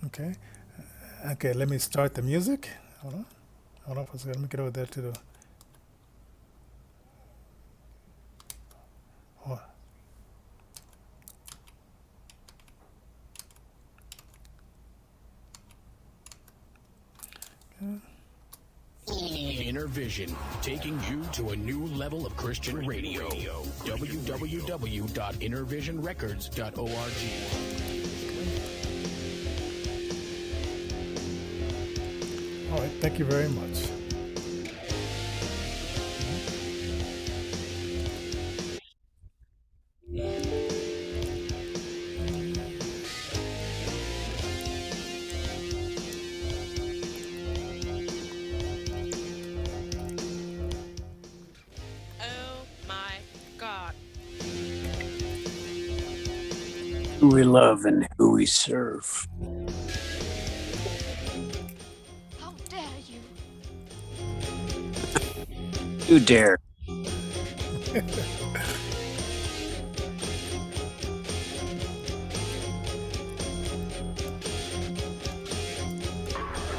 Okay. Okay, let me start the music. Hold on. Hold on for a second. Let me get over there to the. Oh, Innervision, taking you to a new level of Christian radio. www.innervisionrecords.org. all right. Thank you very much. Oh my God. Who we love and who we serve. How dare you? Who dare?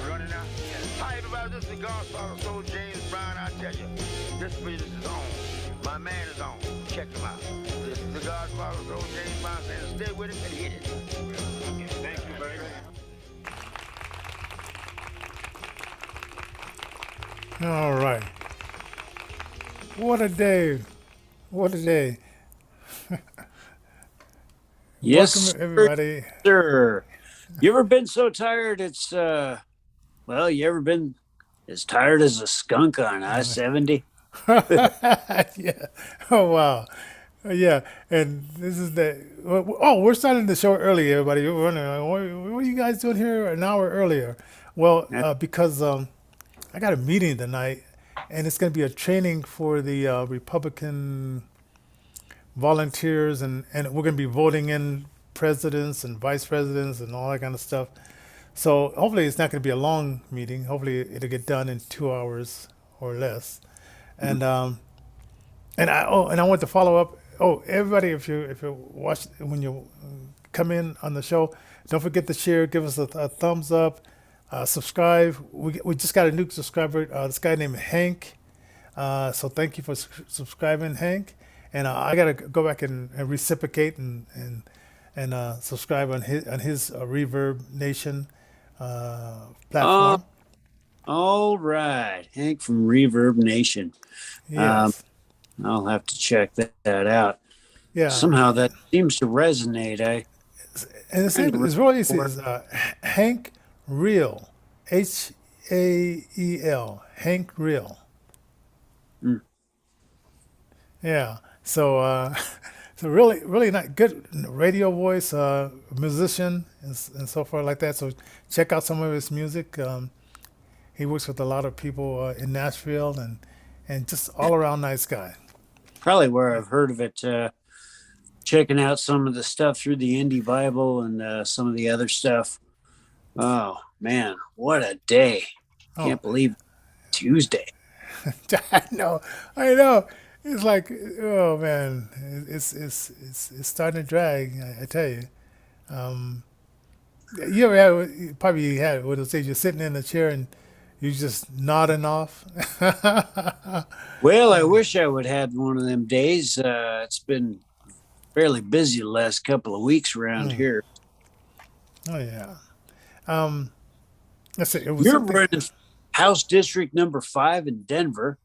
Running out. Hi, everybody. This is the Godfather Soul James Brown. I tell you, this business is on. My man is on. Check him out. This is the Godfather Soul James Brown saying, stay with it and hit it. Thank you, baby. All right. What a day. What a day. Yes, Welcome, everybody. sir. You ever been so tired it's well, you ever been as tired as a skunk on I-70? Yeah. Oh, wow. Yeah. And this is the. Oh, we're starting the show early, everybody. You're wondering, what are you guys doing here an hour earlier? Well, because I got a meeting tonight, and it's going to be a training for the Republican volunteers, and we're going to be voting in presidents and vice presidents and all that kind of stuff. So hopefully it's not going to be a long meeting. Hopefully it'll get done in 2 hours or less. And I want to follow up. Oh, everybody, if you watch when you come in on the show, don't forget to share. Give us a thumbs up. Subscribe. We just got a new subscriber. This guy named Hank. So thank you for subscribing, Hank. And I gotta go back and reciprocate and subscribe on his Reverb Nation Oh, platform. all right. Hank from Reverb Nation. Um, Yes. I'll have to check that out. Yeah. Somehow that seems to resonate. I And trying to it's really easy. remember. It's Hank Real, Hael, Hank Real. Mm. Yeah. So so really not good radio voice, musician and so forth like that. So check out some of his music. He works with a lot of people in Nashville and just all around nice guy. Probably where I've heard of it. Checking out some of the stuff through the Indie Bible and some of the other stuff. Oh man, what a day! Oh, Can't believe Tuesday. I know. It's like, oh man, it's starting to drag. I tell you. Um, you ever had probably you had what it say you're sitting in a chair and you just nodding off. Well, I wish I would have had one of them days. It's been fairly busy the last couple of weeks around Hmm. here. Oh yeah. Um, let's see. It was You're something. running House District number 5 in Denver,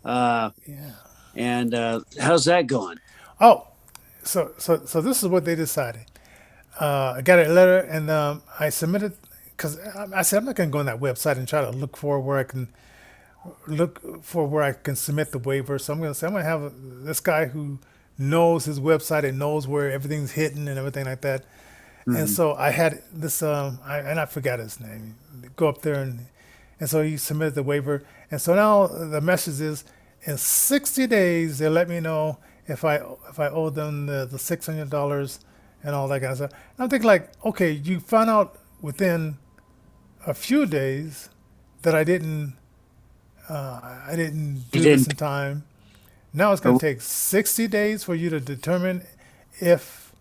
uh, Yeah. and how's that going? Oh, so this is what they decided. I got a letter and I submitted because I said I'm not going to go on that website and try to look for where I can submit the waiver. So I'm going to say I'm going to have this guy who knows his website and knows where everything's hidden and everything like that. And Mhm. so I had this, and I forgot his name. Go up there and so he submitted the waiver. And so now the message is, in 60 days they'll let me know if I owe them the $600 and all that kind of stuff. And I'm thinking like, okay, you found out within a few days that I didn't You do this didn't. in time. Now it's going to take 60 days for you to determine if,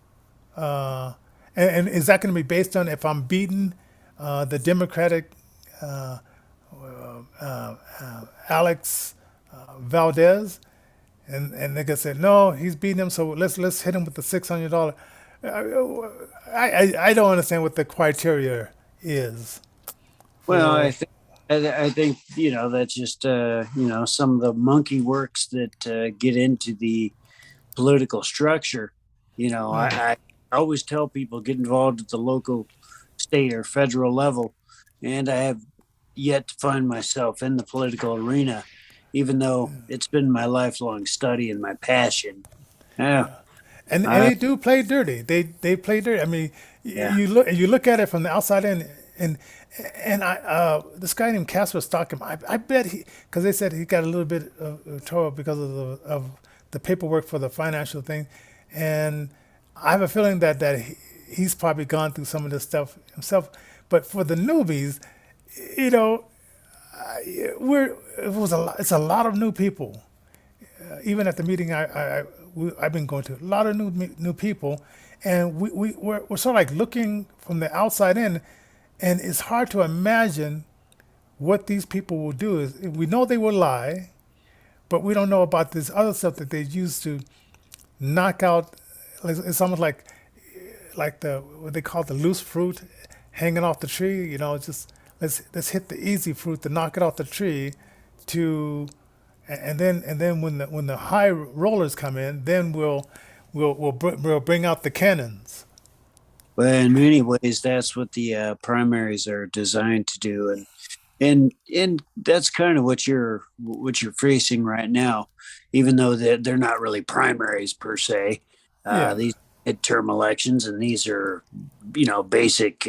uh, and is that going to be based on if I'm beaten the Democratic Alex Valdez, and they could say no, he's beating him, so let's hit him with the $600. I don't understand what the criteria is Well, for. I think that's just some of the monkey works that get into the political structure. I always tell people get involved at the local, state, or federal level, and I have yet to find myself in the political arena, even though it's been my lifelong study and my passion. Yeah, And I, they do play dirty. They play dirty. I mean, yeah. you look at it from the outside in, and I this guy named Casper stalked him. I bet he, because they said he got a little bit of trouble because of the paperwork for the financial thing, and I have a feeling that he's probably gone through some of this stuff himself. But for the newbies, you know, it's a lot of new people. Even at the meeting I've been going to, a lot of new people, and we're sort of like looking from the outside in, and it's hard to imagine what these people will do. Is we know they will lie, but we don't know about this other stuff that they use to knock out. It's almost like the what they call the loose fruit hanging off the tree. It's just let's hit the easy fruit to knock it off the tree, to and then when the high rollers come in, then we'll bring out the cannons. Well, in many ways, that's what the primaries are designed to do, and that's kind of what you're facing right now, even though they're not really primaries per se. Yeah, These midterm elections, and these are basic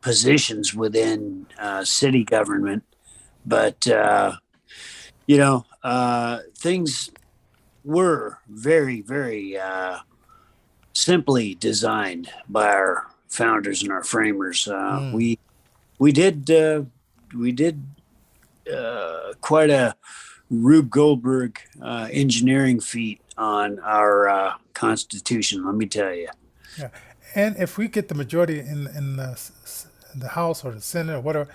positions within city government, but things were very, very simply designed by our founders and our framers. We did quite a Rube Goldberg engineering feat on our Constitution. Let me tell you. yeah. And if we get the majority in the House or the Senate or whatever,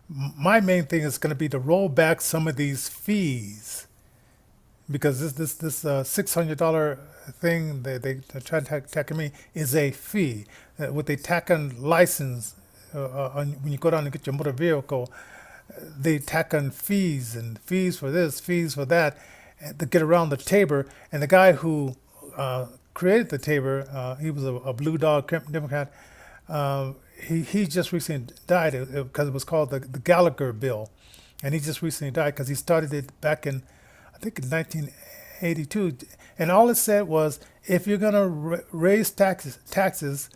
my main thing is going to be to roll back some of these fees, because this $600 thing they try to tack me is a fee. What they tack on license when you go down and get your motor vehicle, they tack on fees and fees for this, fees for that, to get around the tabor. And the guy who created the tabor, he was a blue dog Democrat. He just recently died because it was called the Gallagher Bill, and he just recently died because he started it back in, I think, in 1982, and all it said was, if you're gonna raise taxes,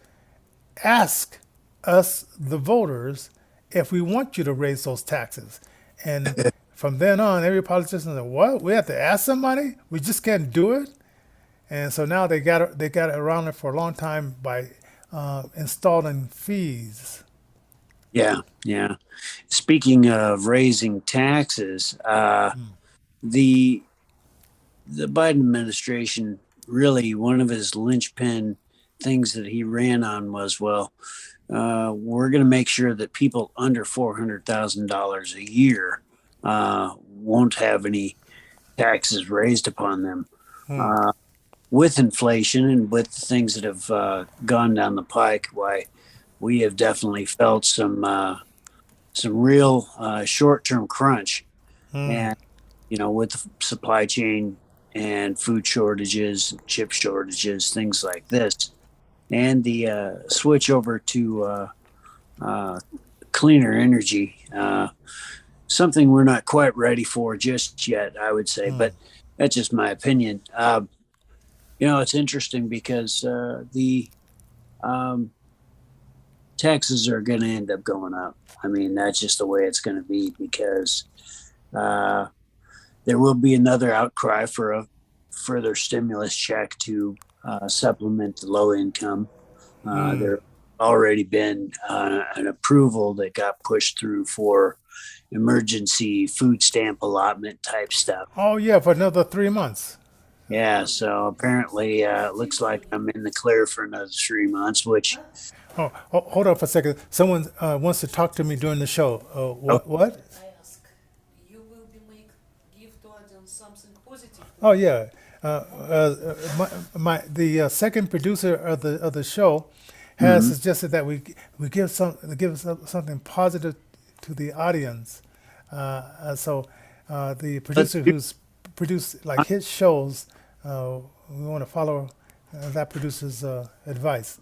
ask us, the voters, if we want you to raise those taxes. And from then on, every politician said, "What? We have to ask somebody? We just can't do it." And so now they got around it for a long time by installing fees. Yeah, yeah. Speaking of raising taxes, the the Biden administration, really one of his linchpin things that he ran on was, we're going to make sure that people under $400,000 a year won't have any taxes raised upon them. With inflation and with things that have gone down the pike, why we have definitely felt some real short-term crunch, and with the supply chain and food shortages, chip shortages, things like this, and the switch over to cleaner energy, something we're not quite ready for just yet, I would say, but that's just my opinion. It's interesting because the taxes are going to end up going up. I mean, that's just the way it's going to be, because there will be another outcry for a further stimulus check to supplement the low income. There already been an approval that got pushed through for emergency food stamp allotment type stuff. Oh yeah, for another 3 months. Yeah, so apparently, it looks like I'm in the clear for another 3 months, which, Oh, hold on for a second. Someone wants to talk to me during the show. oh, What? Oh yeah. The second producer of the show has mhm. suggested that we give something positive to the audience. So the Let's producer do. who's produced like hit shows, uh, we want to follow that producer's advice.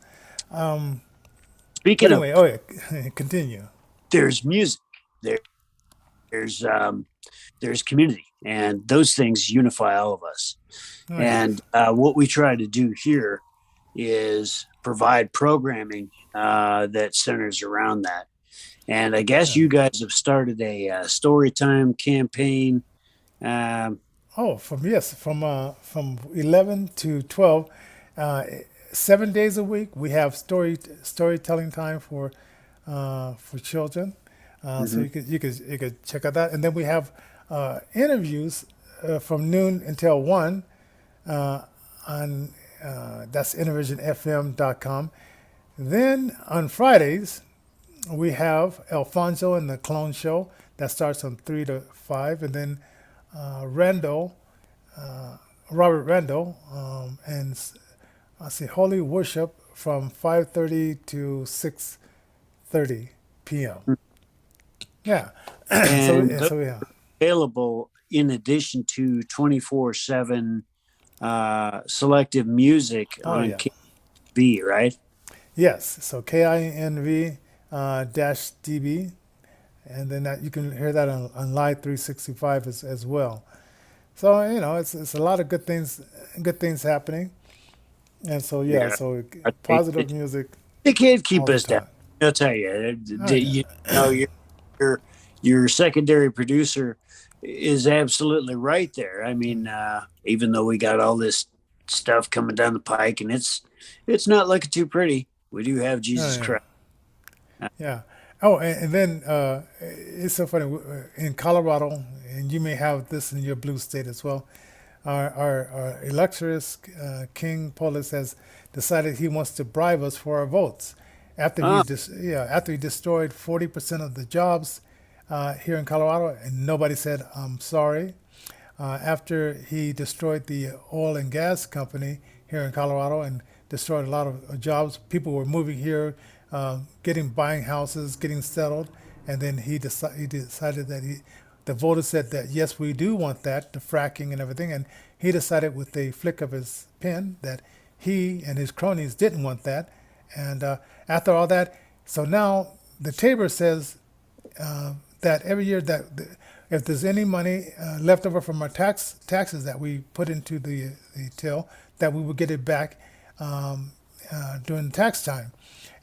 But Speaking of, anyway, oh yeah, continue. there's music, there's um, there's community, and those things unify all of us. Oh yeah. And what we try to do here is provide programming that centers around that. And I guess Yeah. you guys have started a story time campaign. Um, Oh, from 11 to 12, uh, 7 days a week we have storytelling time for children. So mhm. you could check out that, and then we have interviews from noon until 1 on that's innervisionfm.com. Then on Fridays we have Alfonso and the Clone Show that starts from 3 to 5, and then Randall, Robert Randall, and I see Holy Worship from 5:30 to 6:30 p.m. Yeah. so And those so yeah. are available in addition to 24/7 selective music Oh on yeah. KV, right? Yes. So KINV dash DB, and then you can hear that on Live 365 as well. So it's a lot of good things happening, and so yeah, Yeah. so They, positive music they can't all keep the us down. time. I'll tell you, Oh yeah. you know, your, your secondary producer is absolutely right there. I mean, even though we got all this stuff coming down the pike, and it's not looking too pretty, we do have Oh Jesus yeah. Christ. Yeah. Oh, and then it's so funny in Colorado, and you may have this in your blue state as well. Our illustrious King Polis has decided he wants to bribe us for our votes Ah, after he destroyed 40% of the jobs here in Colorado, and nobody said I'm sorry. After he destroyed the oil and gas company here in Colorado and destroyed a lot of jobs. People were moving here, buying houses, getting settled, and then he decided that the voters said that yes, we do want that, the fracking and everything, and he decided with a flick of his pen that he and his cronies didn't want that, and after all that, so now the Tabor says that every year if there's any money left over from our taxes that we put into the till, that we will get it back during tax time.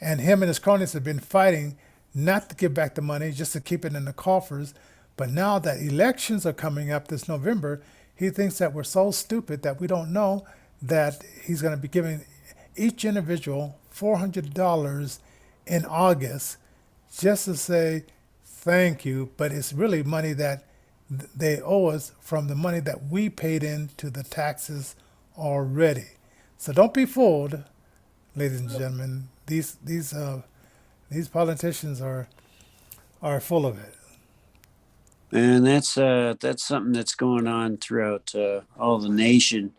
And him and his cronies have been fighting not to give back the money, just to keep it in the coffers. But now that elections are coming up this November, he thinks that we're so stupid that we don't know that he's going to be giving each individual $400 in August just to say thank you, but it's really money that they owe us from the money that we paid into the taxes already. So don't be fooled, ladies and gentlemen. These politicians are full of it. and that's something that's going on throughout all the nation.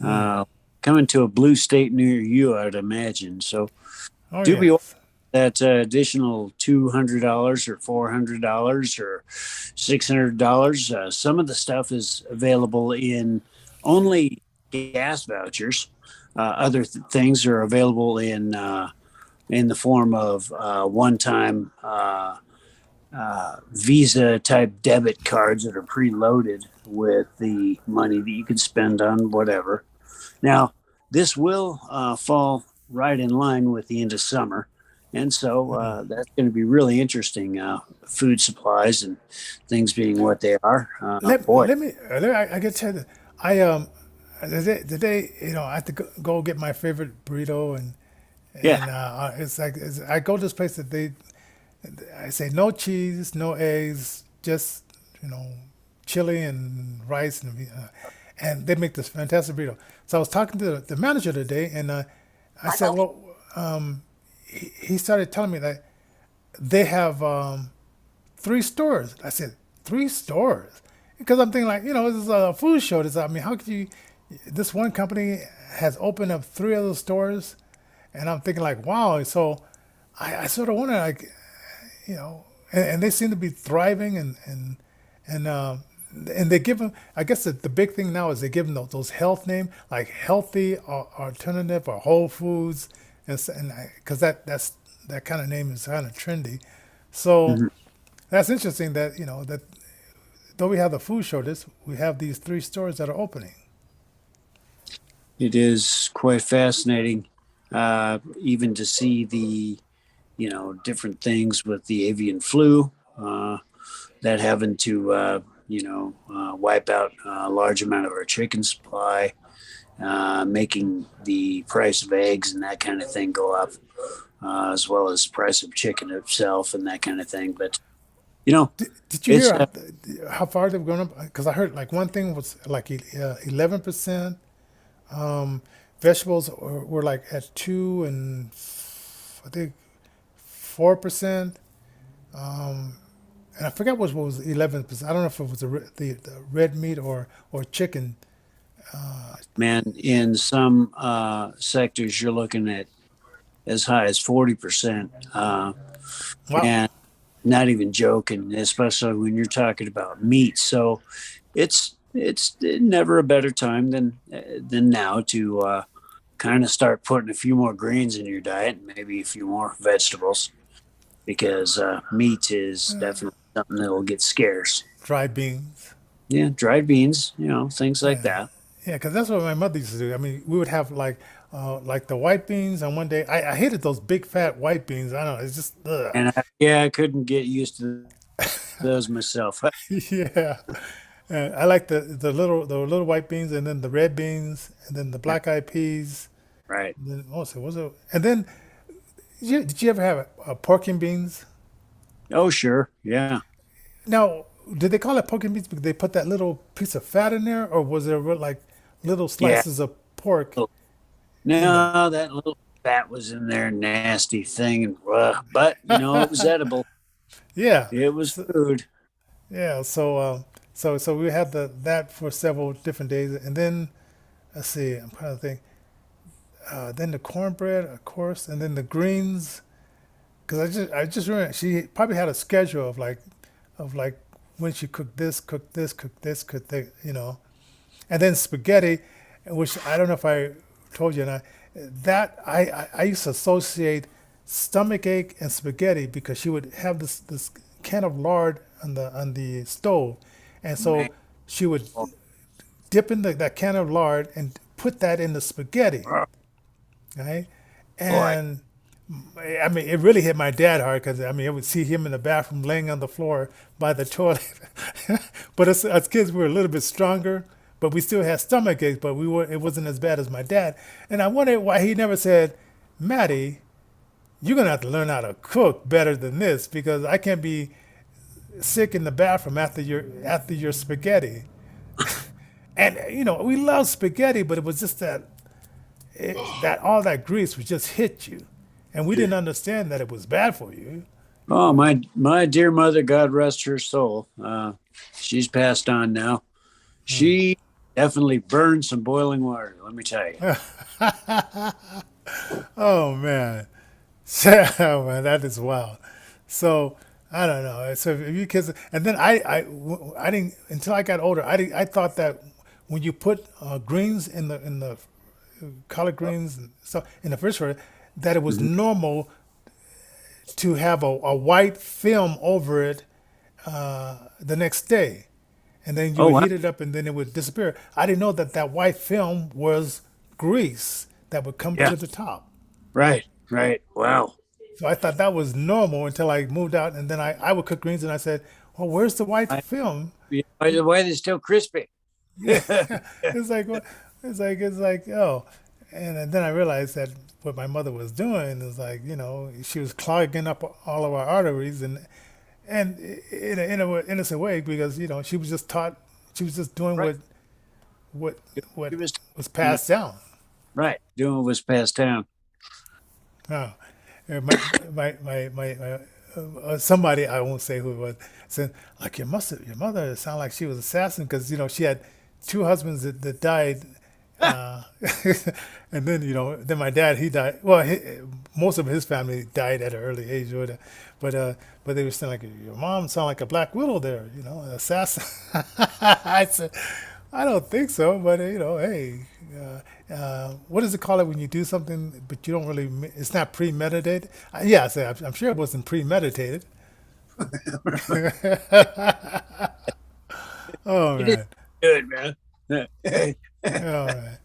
Uh, Coming to a blue state near you, I'd imagine. So Oh do be yes. that additional $200 or $400 or $600. Some of the stuff is available in only gas vouchers. Other things are available in the form of one-time Visa type debit cards that are preloaded with the money that you can spend on whatever. Now, this will fall right in line with the end of summer. And so that's going to be really interesting. Food supplies and things being what they are. Boy, I get to tell you, I the day I have to go get my favorite burrito, yeah. and I go to this place that I say no cheese, no eggs, just chili and rice, and they make this fantastic burrito. So I was talking to the manager today, and I said, well, he started telling me that they have 3 stores. I said, 3 stores? Because I'm thinking like, this is a food show. This, I mean, how could you? This one company has opened up 3 other stores, and I'm thinking like, wow. So I sort of wonder like, and they seem to be thriving and they give them. I guess the big thing now is they give them those health name like healthy or alternative or Whole Foods, and because that kind of name is kind of trendy. So Mhm. that's interesting that that though we have the food shortage, we have these 3 stores that are opening. It is quite fascinating, even to see the different things with the avian flu that having to wipe out a large amount of our chicken supply, making the price of eggs and that kind of thing go up, as well as price of chicken itself and that kind of thing. But you know, Did you it's hear how far they've gone up? Because I heard like one thing was like 11%. Um, Vegetables were like at 2 and I think 4%. And I forgot what was 11%. I don't know if it was the red meat or chicken. man, in some sectors you're looking at as high as 40%, Wow. and not even joking, especially when you're talking about meat. So it's never a better time than now to kind of start putting a few more greens in your diet and maybe a few more vegetables, because meat is definitely something that will get scarce. Dried beans. Yeah, dried beans, things like Yeah, that. yeah, because that's what my mother used to do. I mean, we would have like the white beans, and one day I hated those big fat white beans. I don't know, it's just ugh. And I couldn't get used to those myself. Yeah. I like the little white beans, and then the red beans, and then the Yeah, black eyed peas. right. And then also was it? And then did you ever have pork and beans? Oh, sure. Yeah. Now, did they call it pork and beans because they put that little piece of fat in there, or was there like little Yeah. slices of pork in there? No, that little fat was in there, nasty thing, and but it was edible. Yeah. It was So, food. yeah. So we had that for several different days, and then let's see. I'm trying to think. Then the cornbread, of course, and then the greens. Because I just remember she probably had a schedule of like when she cooked this, cooked this, cooked this, cooked that. And then spaghetti, which I don't know if I told you, and I used to associate stomach ache and spaghetti because she would have this can of lard on the stove, and so Right. she would Oh, dip in that can of lard and put that in the spaghetti, oh, right? boy. And I mean, it really hit my dad hard because I mean, I would see him in the bathroom laying on the floor by the toilet. But as kids, we were a little bit stronger, but we still had stomach aches. But we were it wasn't as bad as my dad. And I wondered why he never said, "Maddie, you're gonna have to learn how to cook better than this because I can't be sick in the bathroom after your spaghetti." And we love spaghetti, but it was just that all that grease would just hit you, and we didn't understand that it was bad for you. Oh, my dear mother, God rest her soul. She's passed on now. She definitely burned some boiling water. Let me tell you. Oh man, oh man, that is wild. So I don't know. So if you kids, and then I didn't until I got older. I thought that when you put greens in the collard greens and stuff in the refrigerator, that it was Mhm. normal to have a white film over it the next day, and then you Oh, would wow. heat it up, and then it would disappear. I didn't know that white film was grease that would come Yeah. to the top. Right. Right. Wow. So I thought that was normal until I moved out, and then I would cook greens, and I said, "Well, where's the white I, film?" by the way, they're still crispy. Yeah, it's like what? It's like oh, and then I realized that what my mother was doing is like she was clogging up all of our arteries, and in a innocent way because she was just taught she was just doing Right. what what He was, was you know, passed down. right. Doing what was passed down. Oh, somebody, I won't say who it was, said like your mother sounded like she was assassin because she had two husbands that died, uh, and then then my dad, he died. Well, most of his family died at an early age, but they were saying like your mom sounded like a black widow there, an assassin. I said I don't think so, but hey. What does it call it when you do something but you don't really? It's not premeditated. Yeah, I say I'm sure it wasn't premeditated. Oh You did man, good, man. oh man.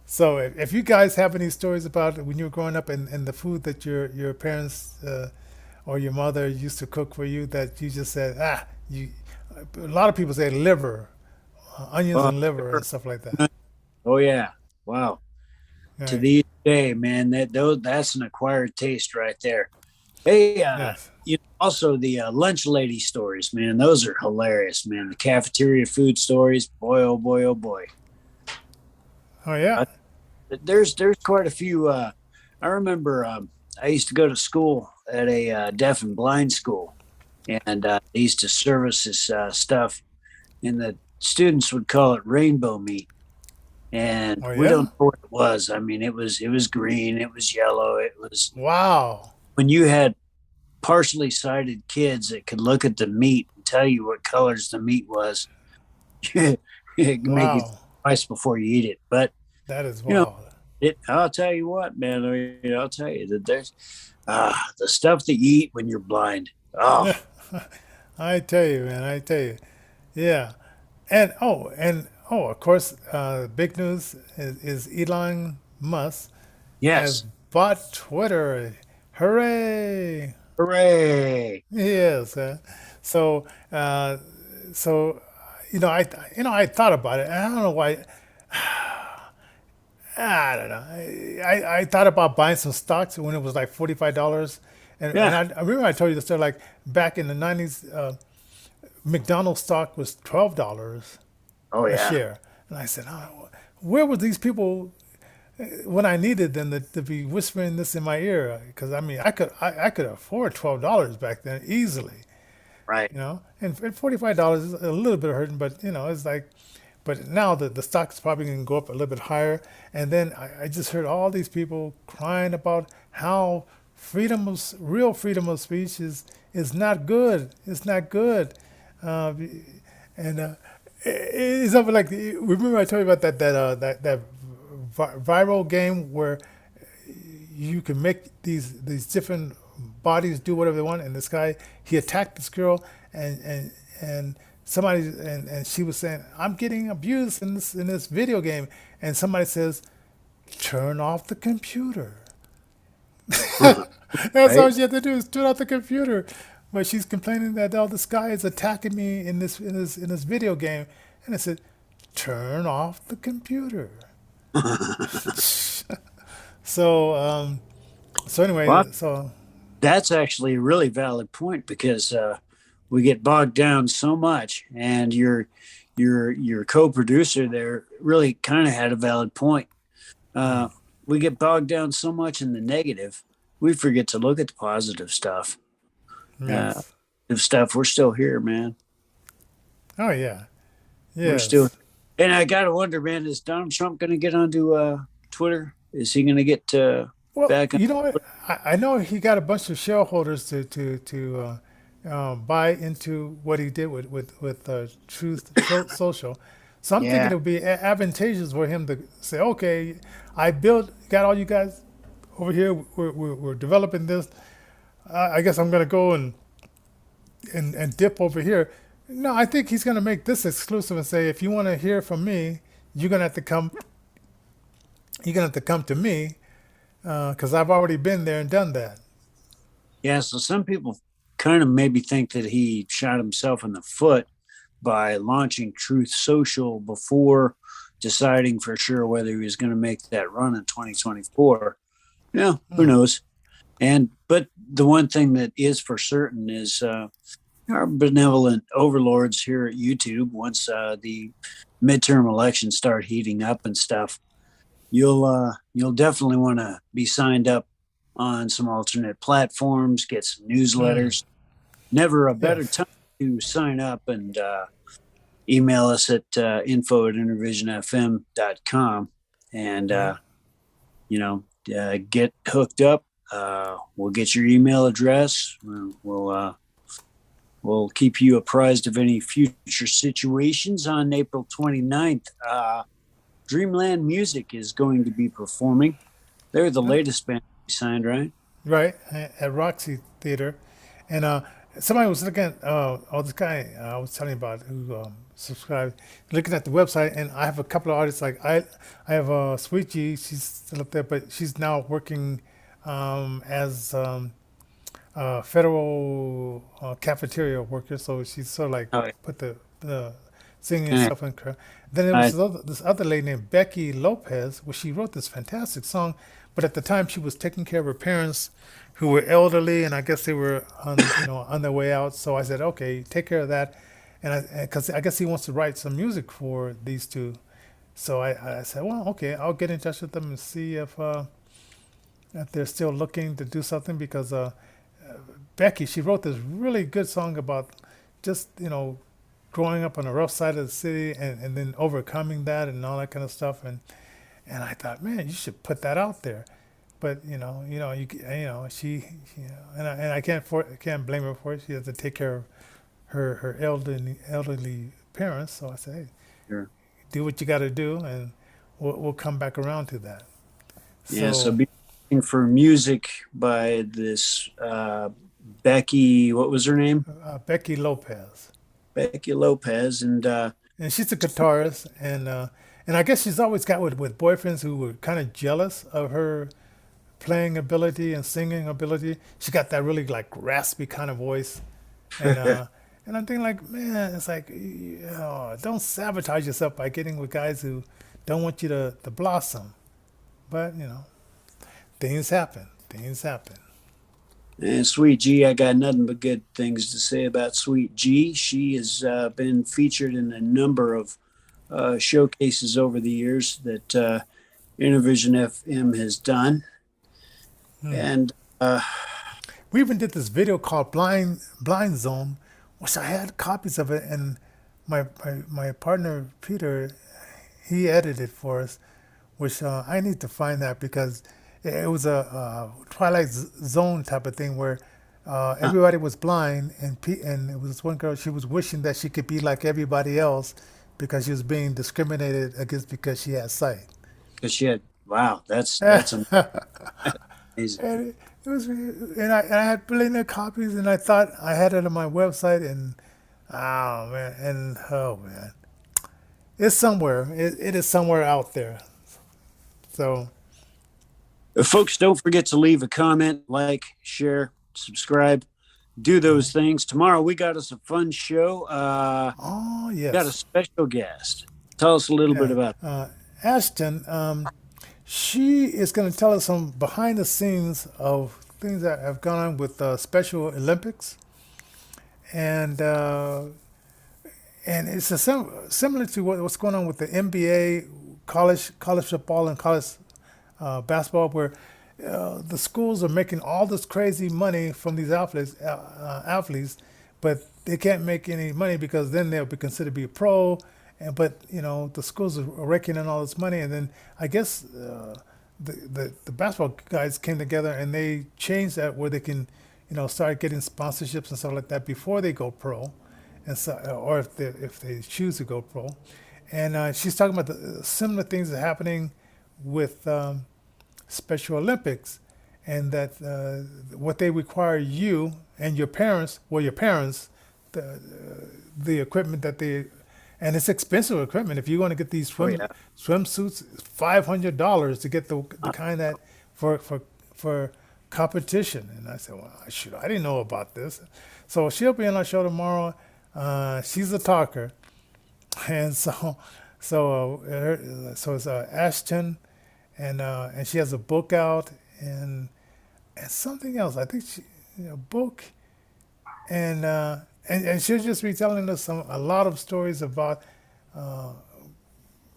So if you guys have any stories about when you were growing up and the food that your parents or your mother used to cook for you that you just said you. A lot of people say liver, onions Oh, and liver and stuff like that. oh yeah. Wow. To Right. this day, man, that's an acquired taste right there. Hey, Yes. also the lunch lady stories, man. Those are hilarious, man. The cafeteria food stories, boy, oh boy, oh boy. Oh yeah. Uh, there's quite a few. I remember I used to go to school at a deaf and blind school, and they used to service this stuff, and the students would call it rainbow meat, and Oh we don't yeah. know what it was. I mean, it was green, it was yellow, it was Wow. when you had partially sighted kids that could look at the meat and tell you what colors the meat was. It can make you think Wow. twice before you eat it. But That is you know, wild. I'll tell you what, man. I'll tell you that there's the stuff that you eat when you're blind. Oh, I tell you, man. I tell you. Yeah. And of course, big news is Elon Musk has yes, bought Twitter. Hooray! hooray! Yes. So, uh, so, I thought about it. And I don't know why. I don't know. I thought about buying some stocks when it was like $45, and Yeah. I remember I told you the story like back in the '90s. McDonald's stock was $12 Oh a yeah. share, and I said, oh, where were these people when I needed them to be whispering this in my ear? Because I mean, I could afford $12 back then easily, Right. and $45 is a little bit hurting, but it's like, but now the stock is probably going to go up a little bit higher. And then I just heard all these people crying about how real freedom of speech is not good. It's not good. Uh, and it's something like remember I told you about that viral game where you can make these different bodies do whatever they want. And this guy, he attacked this girl, and somebody, and she was saying, "I'm getting abused in this video game," and somebody says, "Turn off the computer." That's all Right. she had to do is turn off the computer. But she's complaining that all this guy is attacking me in this video game, and I said, "Turn off the computer." So so Well, anyway, so that's actually a really valid point because we get bogged down so much, and your co-producer there really kind of had a valid point. Uh, we get bogged down so much in the negative, we forget to look at the positive stuff. Uh, yes, the stuff we're still here, man. oh yeah, We're still, yes. and I gotta wonder, man, is Donald Trump going to get onto Twitter? Is he going to get Well, back on? you know what? I know he got a bunch of shareholders to buy into what he did with Truth Social. So I'm thinking Yeah, it would be advantageous for him to say, "Okay, got all you guys over here. We're developing this. I guess I'm going to go and dip over here." No, I think he's going to make this exclusive and say, "If you want to hear from me, you're going to have to come. You're going to have to come to me." Because I've already been there and done that. yeah. So some people kind of maybe think that he shot himself in the foot by launching Truth Social before deciding for sure whether he was going to make that run in 2024. Yeah, who Hmm. knows? And but the one thing that is for certain is our benevolent overlords here at YouTube, once the midterm elections start heating up and stuff, you'll definitely want to be signed up on some alternate platforms, get some newsletters. Never a better Yes. time to sign up and email us at info@innervisionfm.com and Right. get hooked up. We'll get your email address. We'll keep you apprised of any future situations. On April 29th, Dreamland Music is going to be performing. They're the latest band we signed, right? Right at Roxy Theater, and somebody was looking at this guy I was telling you about who subscribed, looking at the website, and I have a couple of artists like I have Sweet G, she's still up there, but she's now working as federal cafeteria worker, so she's sort of like Oh, yeah. put the singing and Yeah. stuff in her. Then there was I, this other lady named Becky Lopez, where she wrote this fantastic song, but at the time she was taking care of her parents who were elderly, and I guess they were on their way out. So I said, okay, take care of that, and because I guess he wants to write some music for these two. So I said, well, okay, I'll get in touch with them and see if they're still looking to do something because Becky, she wrote this really good song about just, growing up on the rough side of the city and then overcoming that and all that kind of stuff. And I thought, man, you should put that out there. But and I can't blame her for it. She has to take care of her elderly parents. So I say, hey, sure. do what you got to do, and we'll come back around to that. Yeah, so So be looking for music by this Becky, what was her name? Becky Lopez. Becky Lopez. And And she's a guitarist, and I guess she's always got with boyfriends who were kind of jealous of her playing ability and singing ability. She got that really like raspy kind of voice, and and I'm thinking like, man, it's like, don't sabotage yourself by getting with guys who don't want you to blossom. But things happen. Things happen. Sweet G, I got nothing but good things to say about Sweet G. She has been featured in a number of showcases over the years that Innervision FM has done. And We even did this video called Blind Zone, which I had copies of it, and my partner Peter, he edited for us, which I need to find that because it was a Twilight Zone type of thing where everybody was blind, and it was this one girl. She was wishing that she could be like everybody else because she was being discriminated against because she had sight. because she had, wow, that's amazing. And it was, and I had plenty of copies, and I thought I had it on my website, and oh man, it's somewhere. It is somewhere out there. So Folks, don't forget to leave a comment, like, share, subscribe. Do those things. Tomorrow we got us a fun show. oh Got a yes, special guest. Tell us a little bit yeah. about. Ashton, she is going to tell us some behind the scenes of things that have gone on with Special Olympics, and it's similar to what's going on with the NBA, college football, and college basketball, where the schools are making all this crazy money from these athletes, but they can't make any money because then they'll be considered to be a pro. And but the schools are raking in all this money, and then I guess the basketball guys came together and they changed that where they can start getting sponsorships and stuff like that before they go pro, and so or if they choose to go pro. And she's talking about the similar things that are happening with Special Olympics, and that what they require you and your parents, the equipment that they, and it's expensive equipment. If you want to get these Oh yeah. swimsuits, $500 to get the kind that for competition. And I said, well, shoot, I didn't know about this. So she'll be on our show tomorrow. She's a talker, and so it's Ashton, and she has a book out, and something else. I think she book, and and she'll just be telling us a lot of stories about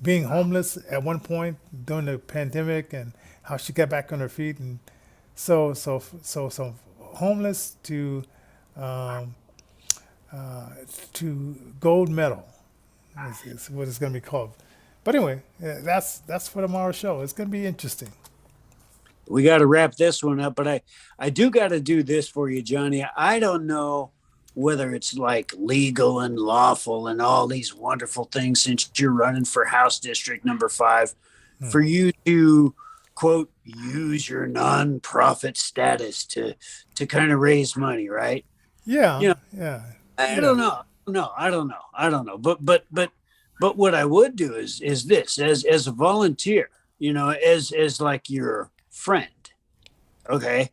being homeless at one point during the pandemic and how she got back on her feet, and so homeless um, to gold medal is what it's going to be called. But anyway, that's for tomorrow's show. It's going to be interesting. We got to wrap this one up, but I do got to do this for you, Johnny. I don't know whether it's like legal and lawful and all these wonderful things since you're running for House District number 5 for you to quote use your nonprofit status to kind of raise money, right? Yeah, You know, yeah, I yeah. don't know. No, I don't know. I don't know. But what I would do is this as a volunteer, as like your friend, okay,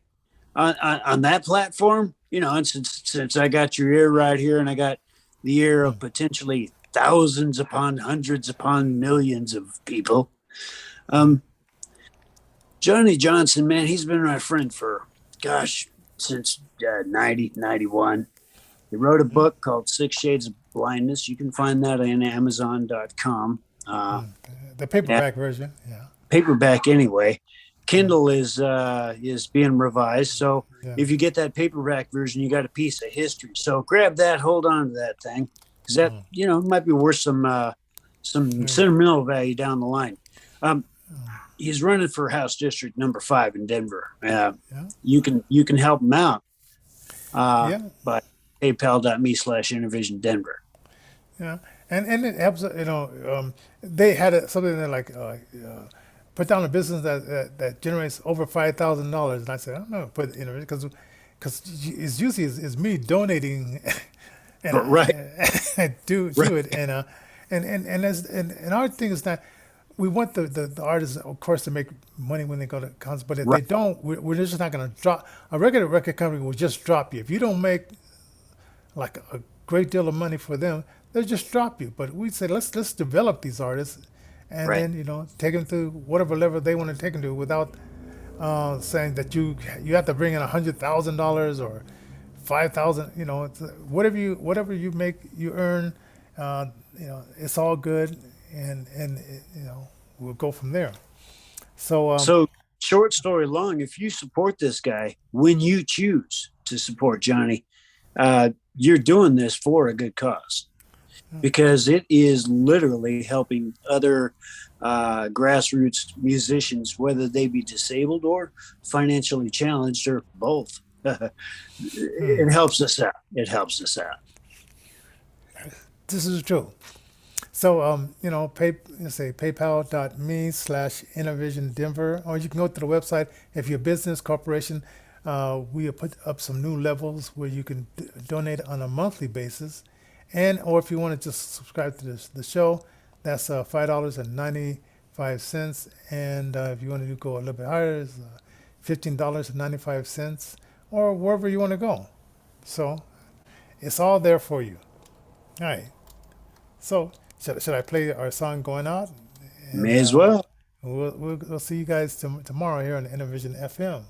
on that platform, and since I got your ear right here, and I got the ear of potentially thousands upon hundreds upon millions of people, Johnny Johnson, man, he's been my friend for, gosh, since 90, 91. He wrote a book called Six Shades of Blindness. You can find that on Amazon.com. The paperback version. Yeah, Paperback anyway. Kindle is being revised. So yeah. if you get that paperback version, you got a piece of history. So grab that, hold on to that thing, because that might be worth some sentimental value down the line. He's running for House District number 5 in Denver. Yeah. You can help him out Yeah. by paypal.me/Innervision Denver. Yeah, and it helps. They had something that put down a business that generates over $5,000, and I said, I'm not gonna put it in it because it's usually is me donating, and Right. do Right. it, and our thing is that we want the artists, of course, to make money when they go to concerts, but if they Right. don't, we're just not going to drop. A regular record company will just drop you if you don't make like a great deal of money for them. They'll just drop you. But we say let's develop these artists, and Right. then take them through whatever level they want to take them to without saying that you have to bring in $100,000 or 5,000. Whatever you make, you earn. It's all good, and we'll go from there. So So, short story long, if you support this guy, when you choose to support Johnny, you're doing this for a good cause, because it is literally helping other grassroots musicians, whether they be disabled or financially challenged or both. It helps us out. It helps us out. this is true. So, let's say paypal.me/Innervision Denver, or you can go to the website. If you're a business corporation, we have put up some new levels where you can donate on a monthly basis. Or if you want to just subscribe to the show, that's $5.95. And if you want to go a little bit higher, it's $15.95, or wherever you want to go. So it's all there for you. All right. So should I play our song going out? May as well. We'll see you guys tomorrow here on Innervision FM.